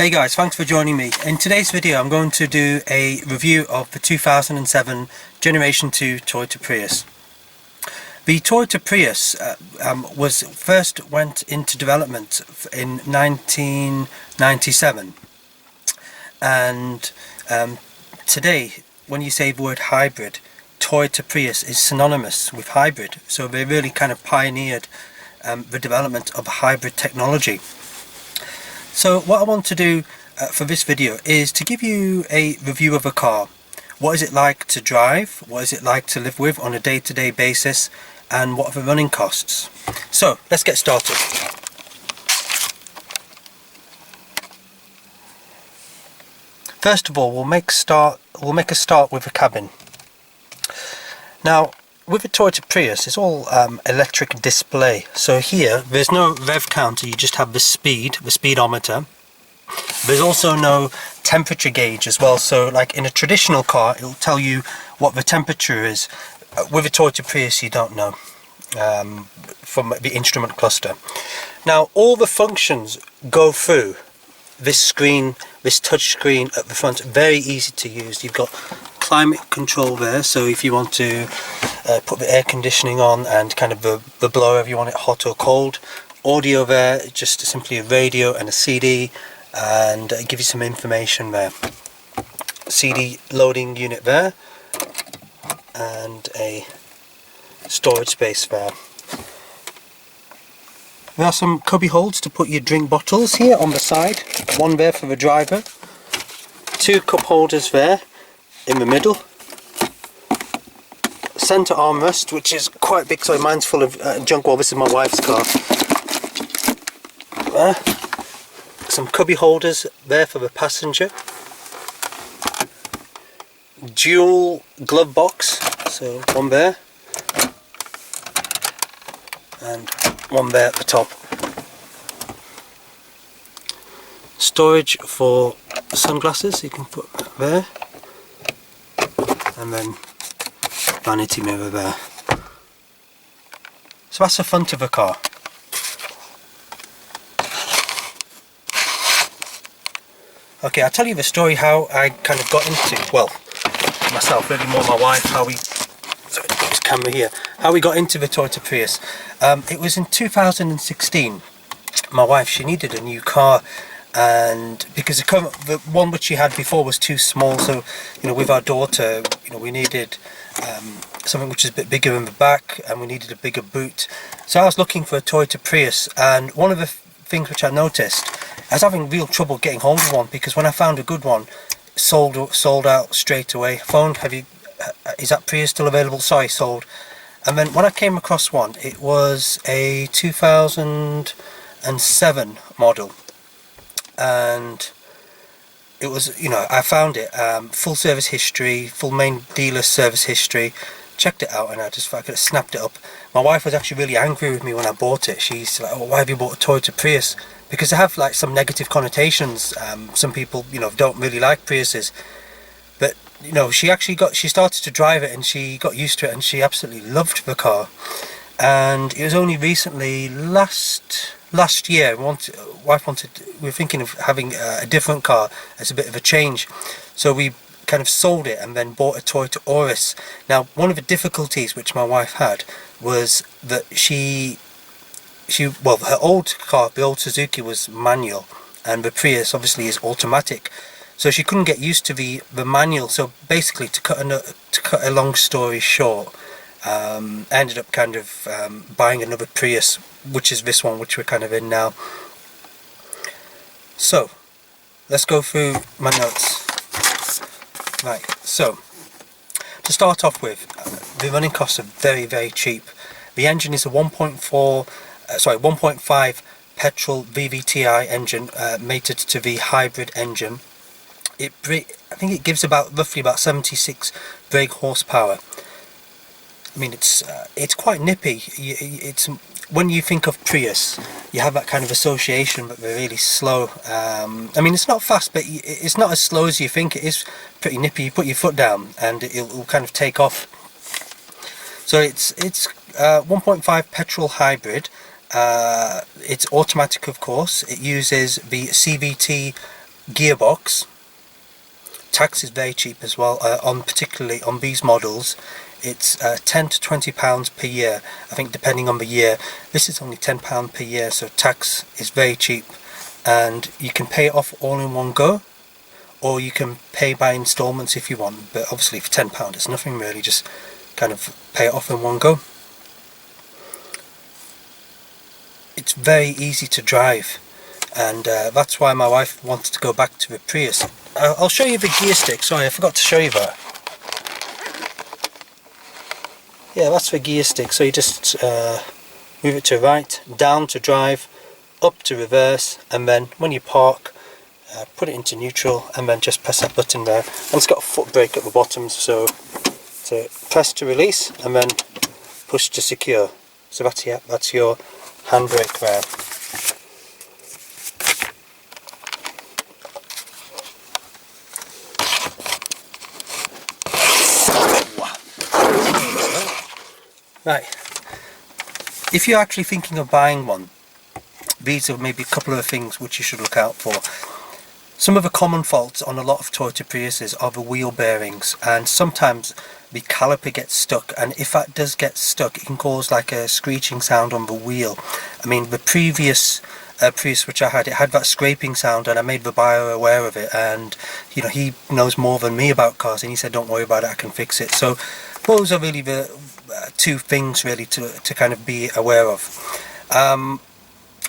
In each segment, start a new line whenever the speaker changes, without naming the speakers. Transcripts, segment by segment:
Hey guys, thanks for joining me. In today's video I'm going to do a review of the 2007 Generation 2 Toyota Prius. The Toyota Prius went into development in 1997, and today when you say the word hybrid, Toyota Prius is synonymous with hybrid, so they really kind of pioneered the development of hybrid technology. So what I want to do for this video is to give you a review of a car. What is it like to drive? What is it like to live with on a day-to-day basis? And what are the running costs? So let's get started. First of all, we'll make a start with the cabin. Now, with the Toyota Prius, it's all electric display. So here, there's no rev counter, you just have the speedometer. There's also no temperature gauge as well. So like in a traditional car, it'll tell you what the temperature is. With a Toyota Prius, you don't know from the instrument cluster. Now, all the functions go through this screen, this touch screen at the front. Very easy to use. You've got climate control there, so if you want to put the air conditioning on and kind of the blower if you want it hot or cold. Audio there, just simply a radio and a CD, and give you some information there. CD loading unit there, and a storage space there. There are some cubby holes to put your drink bottles here on the side. One there for the driver. Two cup holders there in the middle. Centre armrest, which is quite big, so mine's full of junk. Well, this is my wife's car. There. Some cubby holders there for the passenger. Dual glove box, so one there and one there at the top. Storage for sunglasses, you can put there, and then vanity mirror there. So that's the front of the car. Okay, I'll tell you the story how I kind of got into, well, myself, really more my wife, how we, sorry, got this camera here, how we got into the Toyota Prius. It was in 2016. My wife, she needed a new car, and because the one which she had before was too small, so with our daughter, we needed something which is a bit bigger in the back, and we needed a bigger boot. So I was looking for a Toyota Prius, and one of the things which I noticed, I was having real trouble getting hold of one, because when I found a good one, sold out straight away. Phoned, is that Prius still available? Sorry, sold. And then when I came across one, it was a 2007 model, and it was, I found it, full service history, full main dealer service history. Checked it out, and I could have snapped it up. My wife was actually really angry with me when I bought it. She's like, "Oh, why have you bought a Toyota Prius?" Because they have like some negative connotations. Some people, don't really like Priuses, but she started to drive it, and she got used to it, and she absolutely loved the car. And it was only recently, last year, we were thinking of having a different car as a bit of a change, so we kind of sold it and then bought a Toyota Auris. Now, one of the difficulties which my wife had was that her old car, the old Suzuki, was manual, and the Prius obviously is automatic, so she couldn't get used to the manual. So basically, to cut a long story short, I ended up kind of buying another Prius, which is this one which we're kind of in now. So let's go through my notes. Right, so to start off with, the running costs are very, very cheap. The engine is a 1.5 petrol VVTi engine, mated to the hybrid engine. I think it gives roughly about 76 brake horsepower. I mean, it's quite nippy. When you think of Prius, you have that kind of association, but they're really slow. I mean, it's not fast, but it's not as slow as you think. It is pretty nippy. You put your foot down, and it'll kind of take off. So it's 1.5 petrol hybrid. It's automatic, of course. It uses the CVT gearbox. Tax is very cheap as well, particularly on these models. It's £10 to £20 per year, I think, depending on the year. This is only £10 per year, so tax is very cheap, and you can pay it off all in one go, or you can pay by installments if you want, but obviously for £10 it's nothing really, just kind of pay it off in one go. It's very easy to drive, and that's why my wife wanted to go back to the Prius. I'll show you the gear stick. Sorry, I forgot to show you that. Yeah, that's the gear stick. So you just move it to right, down to drive, up to reverse, and then when you park, put it into neutral, and then just press that button there. And it's got a foot brake at the bottom, so to press to release, and then push to secure. So that's your handbrake there. Right, if you're actually thinking of buying one, these are maybe a couple of the things which you should look out for. Some of the common faults on a lot of Toyota Priuses are the wheel bearings, and sometimes the caliper gets stuck, and if that does get stuck, it can cause like a screeching sound on the wheel. I mean, the previous Prius which I had, it had that scraping sound, and I made the buyer aware of it, and you know, he knows more than me about cars, and he said don't worry about it, I can fix it. So those are really the two things really to kind of be aware of.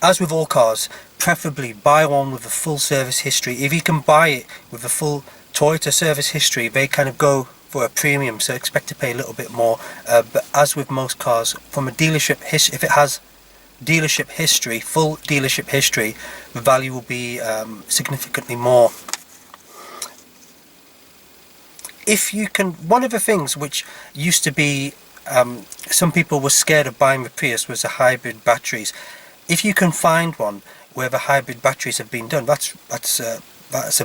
As with all cars, preferably buy one with a full service history. If you can buy it with a full Toyota service history, they kind of go for a premium, so expect to pay a little bit more, but as with most cars, from a dealership history, if it has dealership history, full dealership history, the value will be significantly more. If you can, one of the things which used to be, some people were scared of buying the Prius, was the hybrid batteries. If you can find one where the hybrid batteries have been done, that's a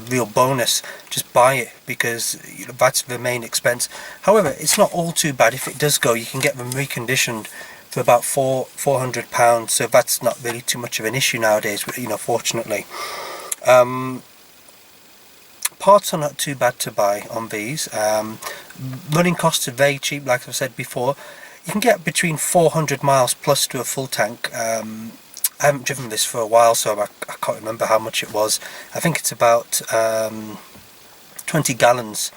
real bonus. Just buy it, because you know, that's the main expense. However, it's not all too bad. If it does go, you can get them reconditioned for about £400, so that's not really too much of an issue nowadays, you know, fortunately. Parts are not too bad to buy on these. Running costs are very cheap, like I've said before. You can get between 400 miles plus to a full tank. I haven't driven this for a while, so I can't remember how much it was. I think it's about 20 gallons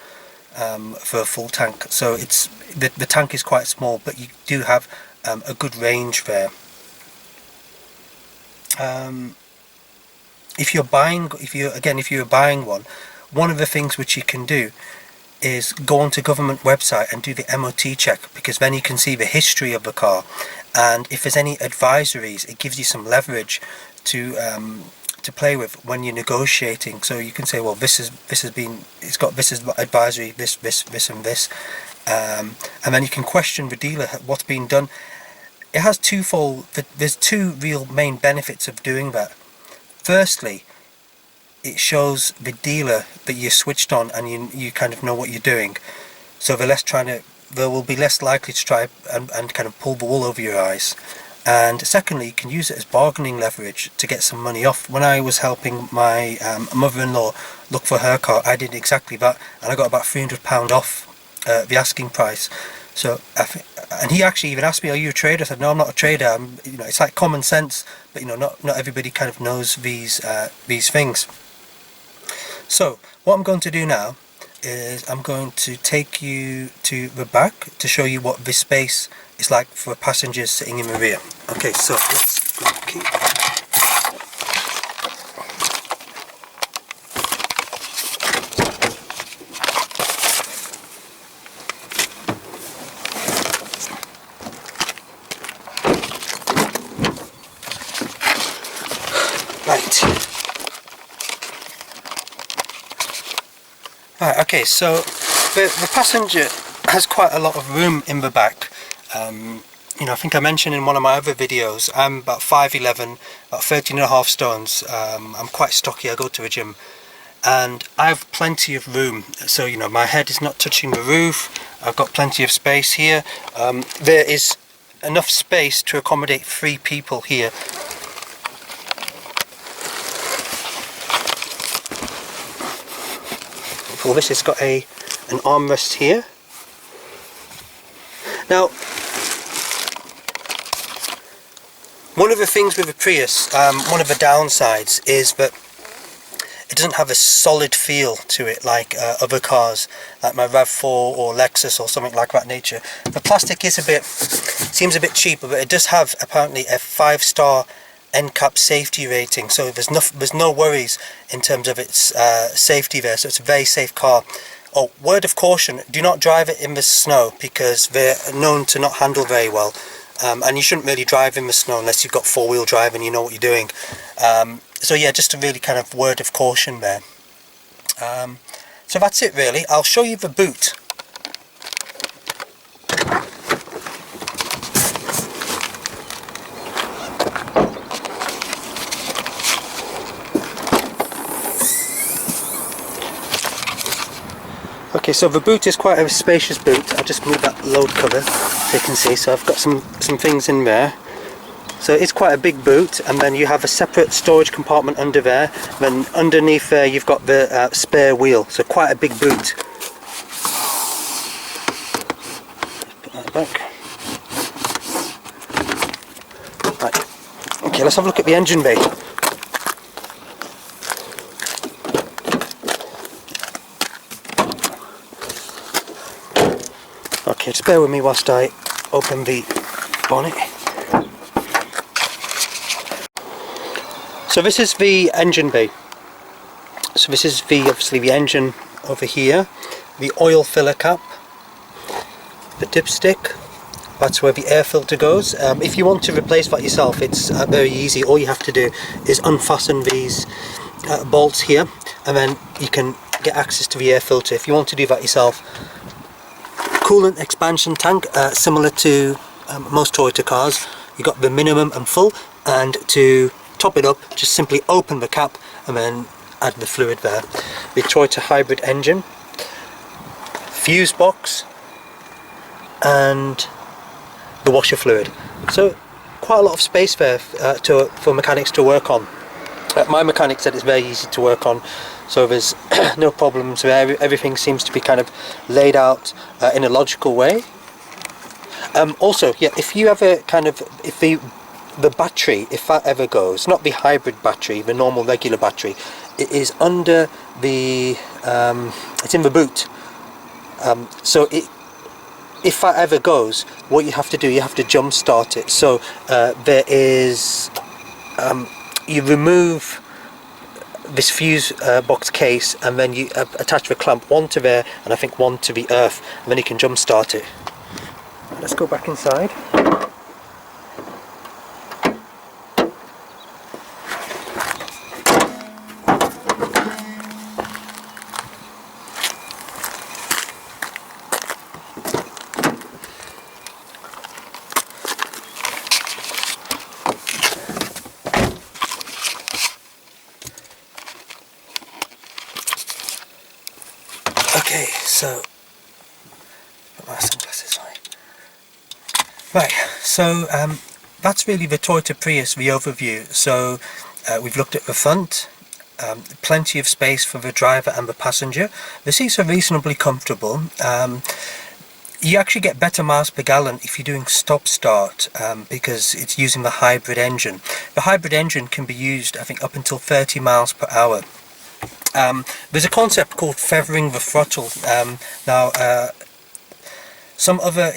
for a full tank. So it's the tank is quite small, but you do have a good range there. If you're buying one of the things which you can do is go onto government website and do the MOT check, because then you can see the history of the car, and if there's any advisories, it gives you some leverage to play with when you're negotiating. So you can say, well, it's got this advisory, this and this, and then you can question the dealer what's been done. It has twofold. There's two real main benefits of doing that. Firstly, it shows the dealer that you're switched on and you kind of know what you're doing, so they will be less likely to try and kind of pull the wool over your eyes. And secondly, you can use it as bargaining leverage to get some money off. When I was helping my mother-in-law look for her car, I did exactly that, and I got about £300 off the asking price. So, and he actually even asked me, "Are you a trader?" I said, "No, I'm not a trader. You know, it's like common sense, but you know, not everybody kind of knows these things." So what I'm going to do now is I'm going to take you to the back to show you what this space is like for passengers sitting in the rear. Okay, so let's grab the key. Right, okay, so the passenger has quite a lot of room in the back. You know, I think I mentioned in one of my other videos, I'm about 5'11", about 13.5 stones. I'm quite stocky, I go to a gym, and I have plenty of room. So, you know, my head is not touching the roof, I've got plenty of space here. There is enough space to accommodate 3 people here. pull this, it's got an armrest here. Now, one of the things with the Prius, one of the downsides is that it doesn't have a solid feel to it like other cars, like my RAV4 or Lexus or something like that nature. The plastic is seems a bit cheaper, but it does have apparently a 5-star NCAP safety rating, so there's no worries in terms of its safety there, so it's a very safe car. Oh, word of caution, do not drive it in the snow, because they're known to not handle very well, and you shouldn't really drive in the snow unless you've got 4-wheel drive and you know what you're doing. So yeah, just a really kind of word of caution there. So that's it really. I'll show you the boot. Okay, so the boot is quite a spacious boot. I'll just move that load cover so you can see. So I've got some things in there. So it's quite a big boot, and then you have a separate storage compartment under there. Then underneath there you've got the spare wheel, so quite a big boot. Put that back. Right. Okay, let's have a look at the engine bay. Okay, just bear with me whilst I open the bonnet. So this is the engine bay. So this is obviously the engine over here, the oil filler cap, the dipstick, that's where the air filter goes. If you want to replace that yourself, it's very easy. All you have to do is unfasten these bolts here, and then you can get access to the air filter if you want to do that yourself. Coolant expansion tank, similar to most Toyota cars. You got the minimum and full, and to top it up, just simply open the cap and then add the fluid there. The Toyota hybrid engine, fuse box, and the washer fluid. So quite a lot of space there for mechanics to work on. My mechanic said it's very easy to work on, so there's no problems there. Everything seems to be kind of laid out in a logical way. Also, yeah, if you ever kind of, if the battery, if that ever goes, not the hybrid battery, the normal regular battery, it is under the, it's in the boot. So if that ever goes, what you have to do, you have to jump start it. So there is, you remove this fuse box case, and then you attach the clamp, one to there and I think one to the earth, and then you can jump start it. Let's go back inside. Okay, so put my sunglasses on. Right, so that's really the Toyota Prius, the overview. So we've looked at the front, plenty of space for the driver and the passenger. The seats are reasonably comfortable. You actually get better miles per gallon if you're doing stop-start, because it's using the hybrid engine. The hybrid engine can be used, I think, up until 30 miles per hour. There's a concept called feathering the throttle.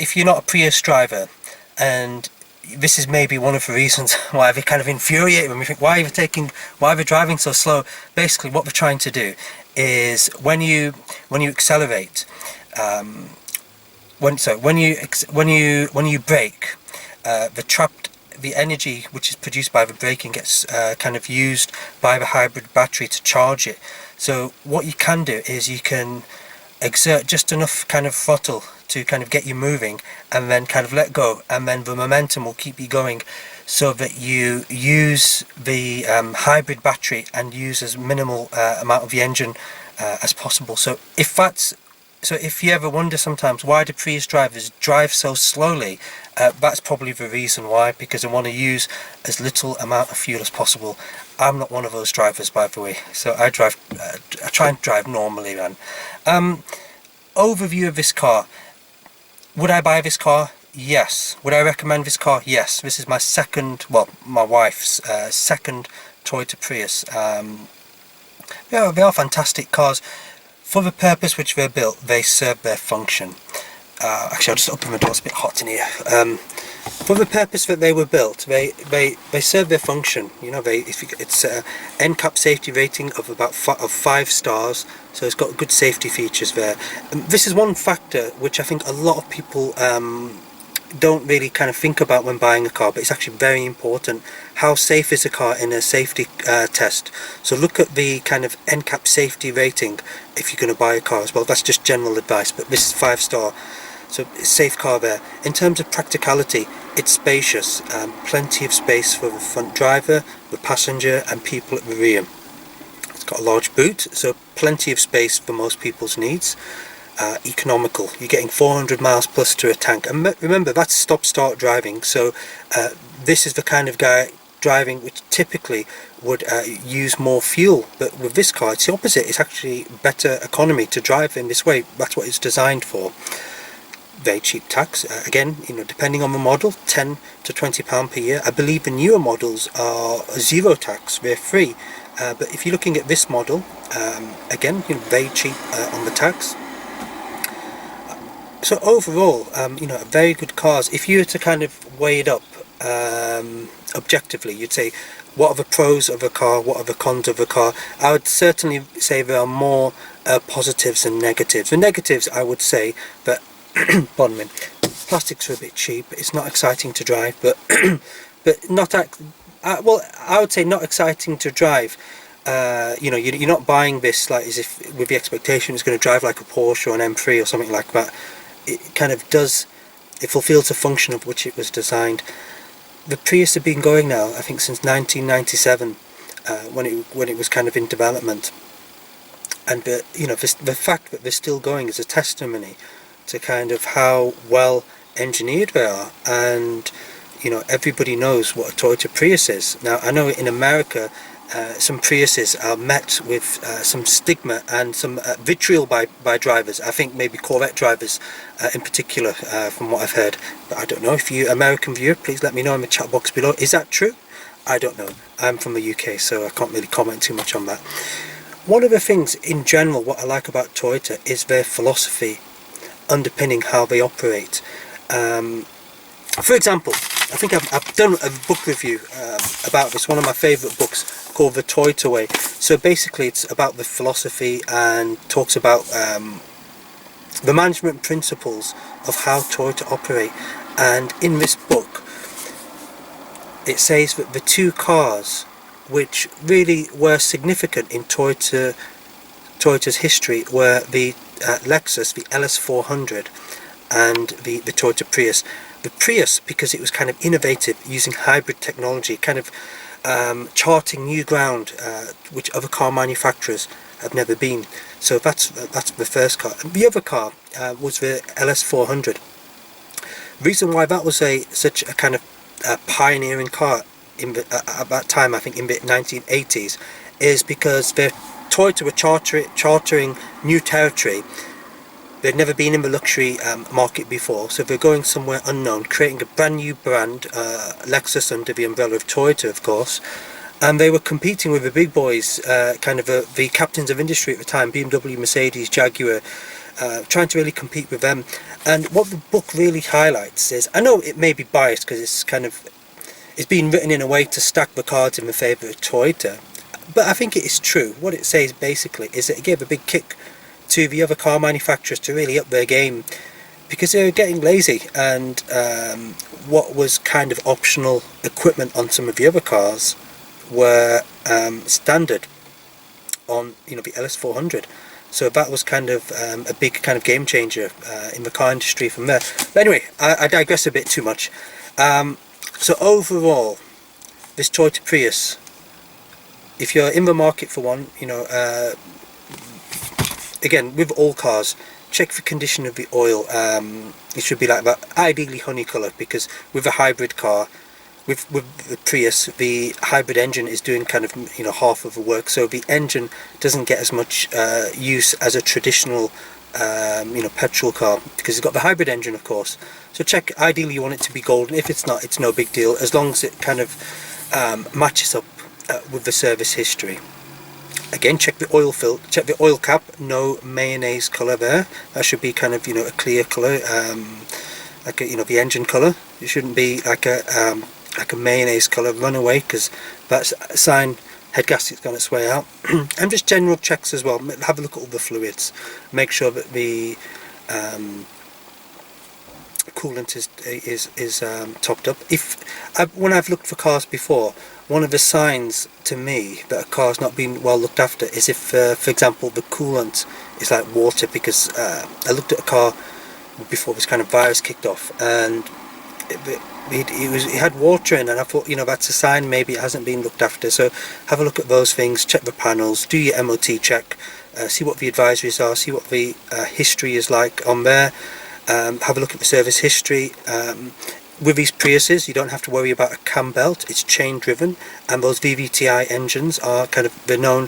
If you're not a Prius driver, and this is maybe one of the reasons why they kind of infuriate when we think, why are they driving so slow? Basically, what they're trying to do is when you accelerate, when you brake, the energy which is produced by the braking gets kind of used by the hybrid battery to charge it. So what you can do is you can exert just enough kind of throttle to kind of get you moving, and then kind of let go, and then the momentum will keep you going, so that you use the hybrid battery and use as minimal amount of the engine as possible. So if you ever wonder sometimes why do Prius drivers drive so slowly, that's probably the reason why, because they want to use as little amount of fuel as possible I'm not one of those drivers, by the way. So I drive, I try and drive normally, man. Overview of this car. Would I buy this car? Yes. Would I recommend this car? Yes. This is my second, well, my wife's second Toyota Prius. Yeah, they are fantastic cars. For the purpose which they're built, they serve their function. Actually, I'll just open the door, it's a bit hot in here. For the purpose that they were built, they serve their function. You know, it's an NCAP safety rating of about 5 stars, so it's got good safety features there. And this is one factor which I think a lot of people don't really kind of think about when buying a car, but it's actually very important. How safe is a car in a safety test? So look at the kind of NCAP safety rating if you're going to buy a car as well. That's just general advice, but this is 5 star, so it's a safe car there. In terms of practicality, it's spacious, plenty of space for the front driver, the passenger and people at the rear. It's got a large boot, so plenty of space for most people's needs. Economical, you're getting 400 miles plus to a tank, and remember that's stop-start driving, so this is the kind of guy driving which typically would use more fuel, but with this car it's the opposite. It's actually better economy to drive in this way. That's what it's designed for. Very cheap tax, again, you know, depending on the model, 10 to 20 pound per year. I believe the newer models are zero tax, they're free, but if you're looking at this model, again, you know, very cheap on the tax. So overall, you know, very good cars. If you were to kind of weigh it up objectively, you'd say, what are the pros of a car, what are the cons of a car? I would certainly say there are more positives than negatives. The negatives, I would say that, pardon me, plastics are a bit cheap, it's not exciting to drive, but but not, well, I would say not exciting to drive. You know, you're not buying this like as if with the expectation it's going to drive like a Porsche or an M3 or something like that. It kind of does, it fulfills the function of which it was designed. The Prius have been going now, I think, since 1997, when it was kind of in development, and you know, the fact that they're still going is a testimony to kind of how well engineered they are. And you know, everybody knows what a Toyota Prius is. Now I know in America some Priuses are met with some stigma and some vitriol by drivers. I think maybe Corvette drivers in particular, from what I've heard. But I don't know. If you American viewer, please let me know in the chat box below. Is that true? I don't know. I'm from the UK, so I can't really comment too much on that. One of the things in general what I like about Toyota is their philosophy underpinning how they operate. For example, I think I've done a book review about this, one of my favourite books called The Toyota Way. So basically it's about the philosophy and talks about the management principles of how Toyota operate. And in this book it says that the two cars which really were significant in Toyota's history were the Lexus, the LS400, and the Toyota Prius. The Prius, because it was kind of innovative, using hybrid technology, kind of charting new ground which other car manufacturers have never been. So that's the first car. The other car was the LS400. The reason why that was such a kind of pioneering car at that time, I think in the 1980s, is because Toyota were chartering new territory. They'd never been in the luxury market before, so they're going somewhere unknown, creating a brand new brand, Lexus under the umbrella of Toyota, of course. And they were competing with the big boys, kind of the captains of industry at the time, BMW, Mercedes, Jaguar, trying to really compete with them. And what the book really highlights is, I know it may be biased because it's been written in a way to stack the cards in the favour of Toyota, but I think it is true. What it says basically is that it gave a big kick to the other car manufacturers to really up their game, because they were getting lazy, and what was kind of optional equipment on some of the other cars were standard on, you know, the LS400. So that was kind of a big kind of game changer in the car industry from there. But anyway, I digress a bit too much. So overall, this Toyota Prius, if you're in the market for one, you know, again, with all cars, check the condition of the oil. It should be like that, ideally honey colour, because with a hybrid car, with the Prius, the hybrid engine is doing kind of half of the work, so the engine doesn't get as much use as a traditional petrol car, because it's got the hybrid engine, of course. So check, ideally you want it to be golden. If it's not, it's no big deal, as long as it kind of matches up with the service history. Again, check the oil check the oil cap, no mayonnaise colour there. That should be kind of a clear colour, like the engine colour. It shouldn't be like a mayonnaise colour runaway, because that's a sign head gasket's gone its way out. And just general checks as well. Have a look at all the fluids. Make sure that the coolant is topped up. When I've looked for cars before, one of the signs to me that a car's not been well looked after is if, for example, the coolant is like water, because I looked at a car before this kind of virus kicked off, and it had water in, and I thought, that's a sign maybe it hasn't been looked after. So have a look at those things, check the panels, do your MOT check, see what the advisories are, see what the history is like on there. Have a look at the service history. With these Priuses, you don't have to worry about a cam belt, it's chain driven, and those VVTi engines are they're known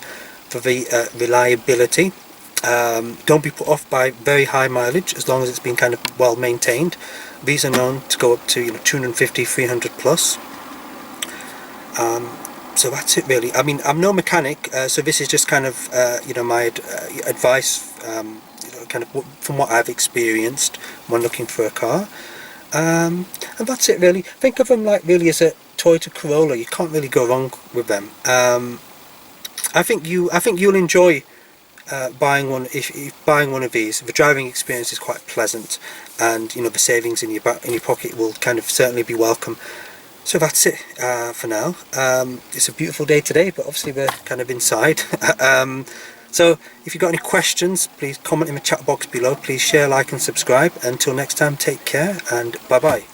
for the reliability. Don't be put off by very high mileage, as long as it's been kind of well maintained. These are known to go up to 250, 300 plus. So that's it really. I mean, I'm no mechanic, so this is just kind of my advice, kind of from what I've experienced when looking for a car. And that's it really. Think of them like really as a Toyota Corolla. You can't really go wrong with them. I think you'll enjoy buying one. If buying one of these, the driving experience is quite pleasant, and the savings in your pocket will kind of certainly be welcome. So that's it for now. It's a beautiful day today, but obviously we're kind of inside. So if you've got any questions, please comment in the chat box below. Please share, like and subscribe. Until next time, take care and bye bye.